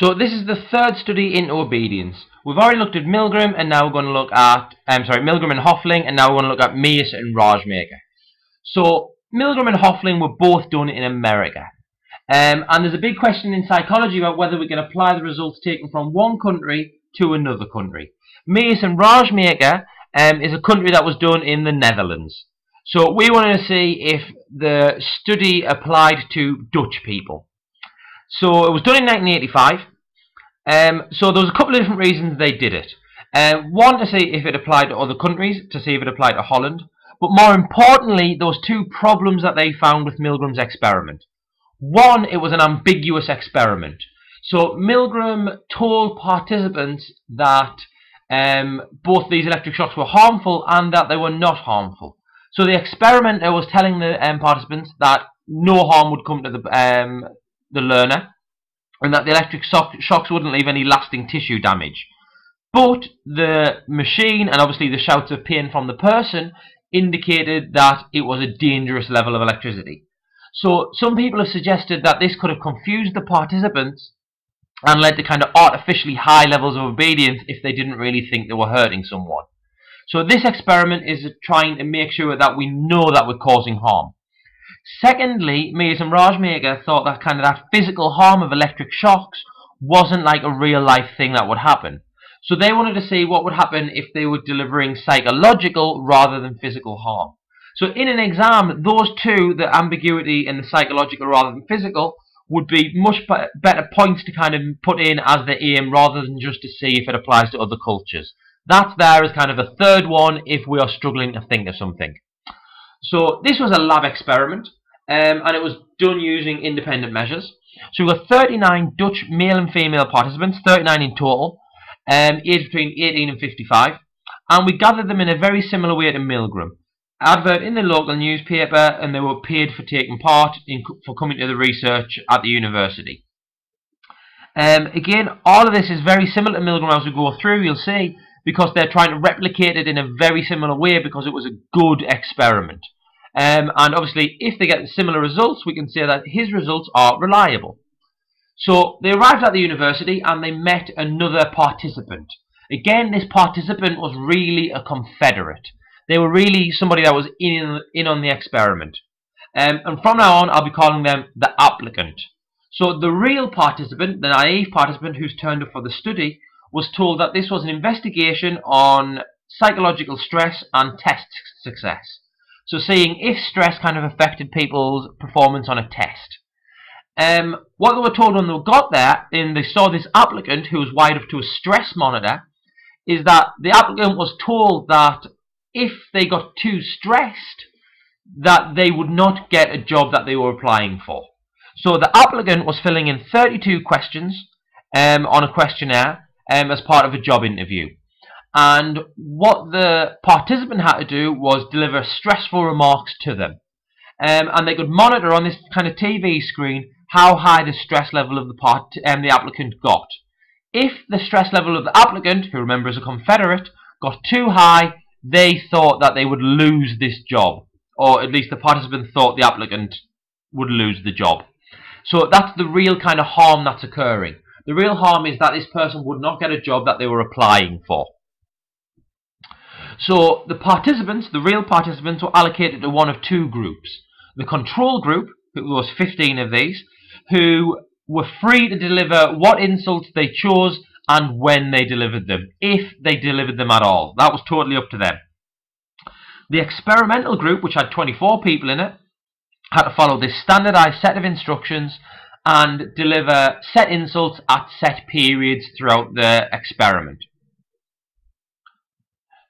So this is the third study into obedience. We've already looked at Milgram, and now we're going to look at Milgram and Hoefling, and now we're going to look at Meeus and Raajmaker. So Milgram and Hoefling were both done in America, and there's a big question in psychology about whether we can apply the results taken from one country to another country. Meeus and Raajmaker is a country that was done in the Netherlands. So we wanted to see if the study applied to Dutch people. So it was done in 1985. So there was a couple of different reasons they did it. One, to see if it applied to other countries, to see if it applied to Holland. But more importantly, there was two problems that they found with Milgram's experiment. One, it was an ambiguous experiment. So Milgram told participants that both these electric shocks were harmful and that they were not harmful. So the experimenter was telling the participants that no harm would come to the learner, and that the electric shocks wouldn't leave any lasting tissue damage. But the machine, and obviously the shouts of pain from the person, indicated that it was a dangerous level of electricity. So some people have suggested that this could have confused the participants and led to kind of artificially high levels of obedience if they didn't really think they were hurting someone. So this experiment is trying to make sure that we know that we're causing harm. Secondly, Meeus and Raajmaker thought that that physical harm of electric shocks wasn't like a real life thing that would happen. So they wanted to see what would happen if they were delivering psychological rather than physical harm. So in an exam, those two, the ambiguity and the psychological rather than physical, would be much better points to put in as the aim rather than just to see if it applies to other cultures. That's there as a third one if we are struggling to think of something. So this was a lab experiment, and it was done using independent measures. So we've got 39 Dutch male and female participants, 39 in total, aged between 18 and 55, and we gathered them in a very similar way to Milgram. Advert in the local newspaper, and they were paid for taking part for coming to the research at the university. Again, all of this is very similar to Milgram as we go through, you'll see, because they're trying to replicate it in a very similar way because it was a good experiment. And obviously, if they get similar results, we can say that his results are reliable. So they arrived at the university and they met another participant. Again, this participant was really a Confederate. They were really somebody that was in on the experiment. And from now on, I'll be calling them the applicant. So the real participant, the naive participant who's turned up for the study, was told that this was an investigation on psychological stress and test success. So seeing if stress affected people's performance on a test. What they were told when they got there, and they saw this applicant who was wired up to a stress monitor, is that the applicant was told that if they got too stressed, that they would not get a job that they were applying for. So the applicant was filling in 32 questions on a questionnaire as part of a job interview. And what the participant had to do was deliver stressful remarks to them. And they could monitor on this TV screen how high the stress level of the applicant got. If the stress level of the applicant, who remember is a Confederate, got too high, they thought that they would lose this job. Or at least the participant thought the applicant would lose the job. So that's the real harm that's occurring. The real harm is that this person would not get a job that they were applying for. So the participants, the real participants, were allocated to one of two groups. The control group, there was 15 of these, who were free to deliver what insults they chose and when they delivered them, if they delivered them at all. That was totally up to them. The experimental group, which had 24 people in it, had to follow this standardized set of instructions and deliver set insults at set periods throughout the experiment.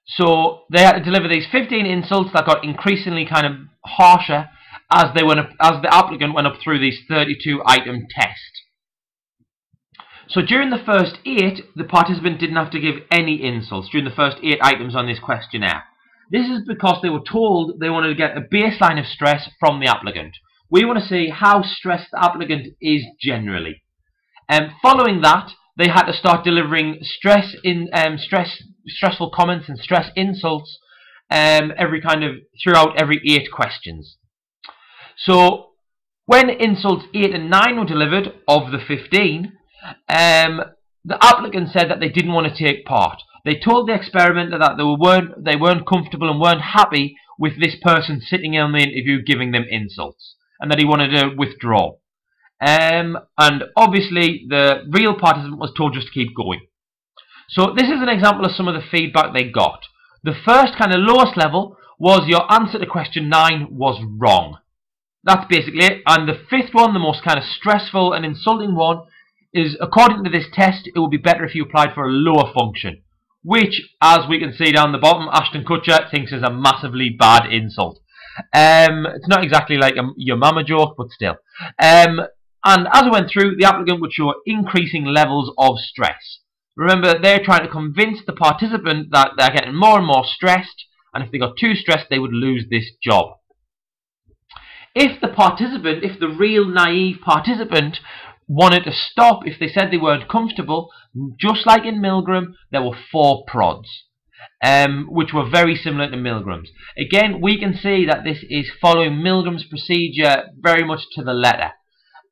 So they had to deliver these 15 insults that got increasingly harsher as the applicant went up through these 32 item test. So during the first 8, the participant didn't have to give any insults during the first 8 items on this questionnaire. This is because they were told they wanted to get a baseline of stress from the applicant. We want to see how stressed the applicant is generally. Following that, they had to start delivering stressful comments and stress insults throughout every 8 questions. So when insults 8 and 9 were delivered of the 15, The applicant said that they didn't want to take part. They told the experimenter that they weren't comfortable and weren't happy with this person sitting in on the interview giving them insults, and that he wanted to withdraw. And obviously the real participant was told just to keep going. So this is an example of some of the feedback they got. The first kind of lowest level was your answer to question 9 was wrong. That's basically it. And the fifth one, the most kind of stressful and insulting one, is according to this test, it would be better if you applied for a lower function, which, as we can see down the bottom, Ashton Kutcher thinks is a massively bad insult. It's not exactly like your mama joke, but still. And as I went through, the applicant would show increasing levels of stress. Remember, they're trying to convince the participant that they're getting more and more stressed, and if they got too stressed, they would lose this job. If the real naive participant wanted to stop, if they said they weren't comfortable, just like in Milgram, there were 4 prods, which were very similar to Milgram's. Again, we can see that this is following Milgram's procedure very much to the letter.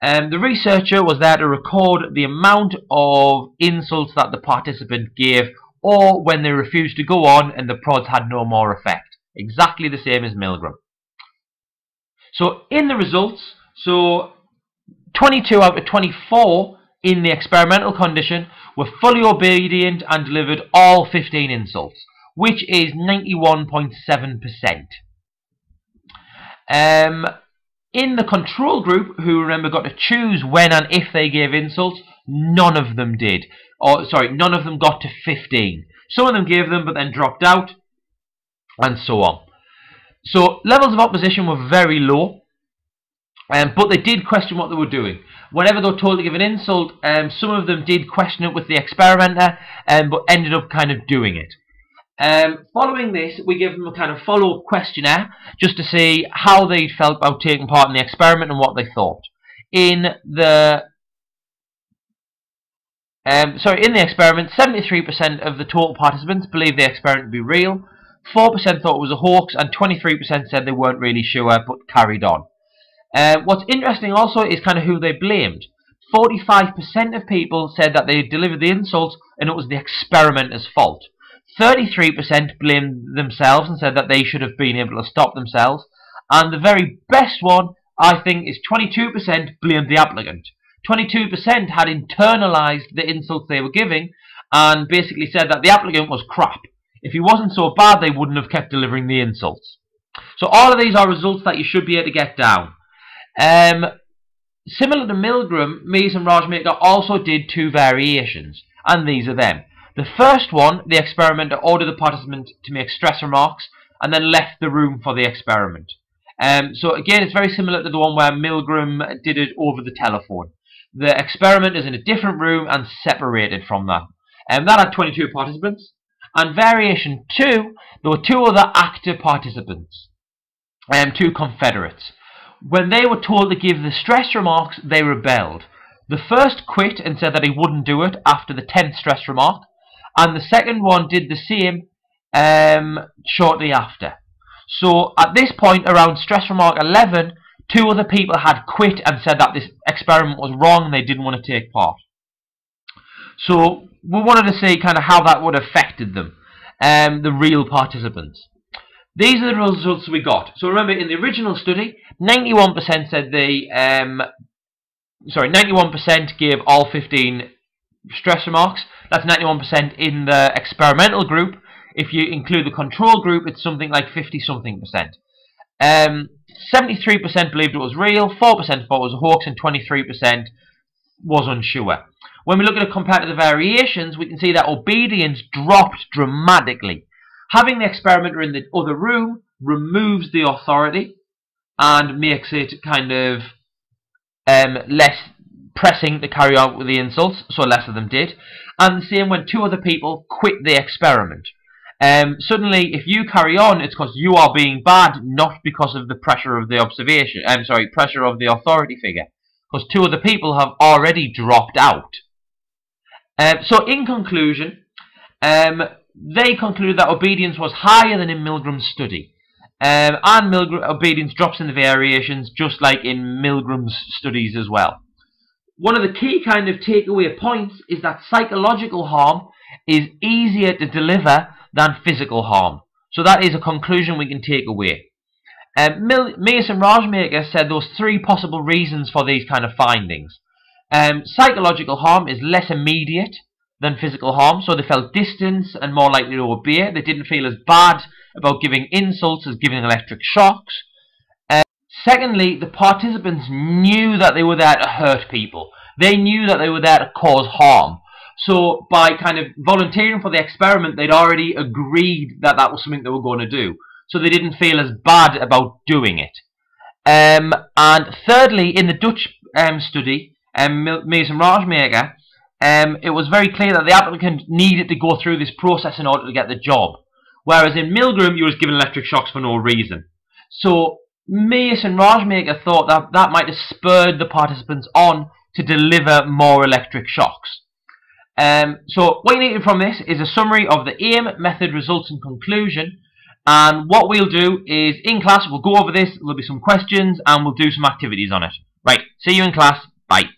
The researcher was there to record the amount of insults that the participant gave, or when they refused to go on and the prods had no more effect. Exactly the same as Milgram. So in the results, 22 out of 24 in the experimental condition were fully obedient and delivered all 15 insults, which is 91.7%. In the control group, who remember got to choose when and if they gave insults, none of them did. None of them got to 15. Some of them gave them but then dropped out, and so on. So levels of opposition were very low, but they did question what they were doing. Whenever they were told to give an insult, some of them did question it with the experimenter, but ended up kind of doing it. Following this, we give them a kind of follow-up questionnaire just to see how they felt about taking part in the experiment and what they thought. In the experiment, 73% of the total participants believed the experiment to be real, 4% thought it was a hoax, and 23% said they weren't really sure but carried on. What's interesting also is kind of who they blamed. 45% of people said that they delivered the insults and it was the experimenter's fault. 33% blamed themselves and said that they should have been able to stop themselves. And the very best one, I think, is 22% blamed the applicant. 22% had internalized the insults they were giving and basically said that the applicant was crap. If he wasn't so bad, they wouldn't have kept delivering the insults. So all of these are results that you should be able to get down. Similar to Milgram, Meeus and Raajmaker also did 2 variations, and these are them. The first one, the experimenter ordered the participant to make stress remarks and then left the room for the experiment. So again, it's very similar to the one where Milgram did it over the telephone. The experiment is in a different room and separated from that. That had 22 participants. And variation 2, there were 2 other active participants, 2 Confederates. When they were told to give the stress remarks, they rebelled. The first quit and said that he wouldn't do it after the 10th stress remark, and the second one did the same shortly after. So at this point, around stress remark 11, 2 other people had quit and said that this experiment was wrong and they didn't want to take part. So we wanted to see kind of how that would have affected them, the real participants. These are the results we got. So remember, in the original study, 91% said they, 91% gave all 15 stress remarks. That's 91% in the experimental group. If you include the control group, it's something like 50-something%. 73% believed it was real, 4% thought it was a hoax, and 23% was unsure. When we look at it compared to the variations, we can see that obedience dropped dramatically. Having the experimenter in the other room removes the authority and makes it kind of less pressing to carry on with the insults, so less of them did. And the same when 2 other people quit the experiment. Suddenly, if you carry on, it's because you are being bad, not because of the pressure of the pressure of the authority figure. Because 2 other people have already dropped out. So in conclusion, they concluded that obedience was higher than in Milgram's study. And obedience drops in the variations, just like in Milgram's studies as well. one of the key kind of takeaway points is that psychological harm is easier to deliver than physical harm. So that is a conclusion we can take away. Meeus and Raajmaker said those three possible reasons for these kind of findings. Psychological harm is less immediate than physical harm, so they felt distance and more likely to obey. They didn't feel as bad about giving insults as giving electric shocks. Secondly, the participants knew that they were there to hurt people. They knew that they were there to cause harm. So by kind of volunteering for the experiment, they'd already agreed that that was something they were going to do. So they didn't feel as bad about doing it. And thirdly, in the Dutch study, Meeus and Raajmaker, it was very clear that the applicant needed to go through this process in order to get the job. Whereas in Milgram, you were given electric shocks for no reason. So Meeus and Raajmaker thought that that might have spurred the participants on to deliver more electric shocks. So what you need from this is a summary of the aim, method, results and conclusion. And what we'll do is, in class, we'll go over this, there'll be some questions, and we'll do some activities on it. Right, see you in class. Bye.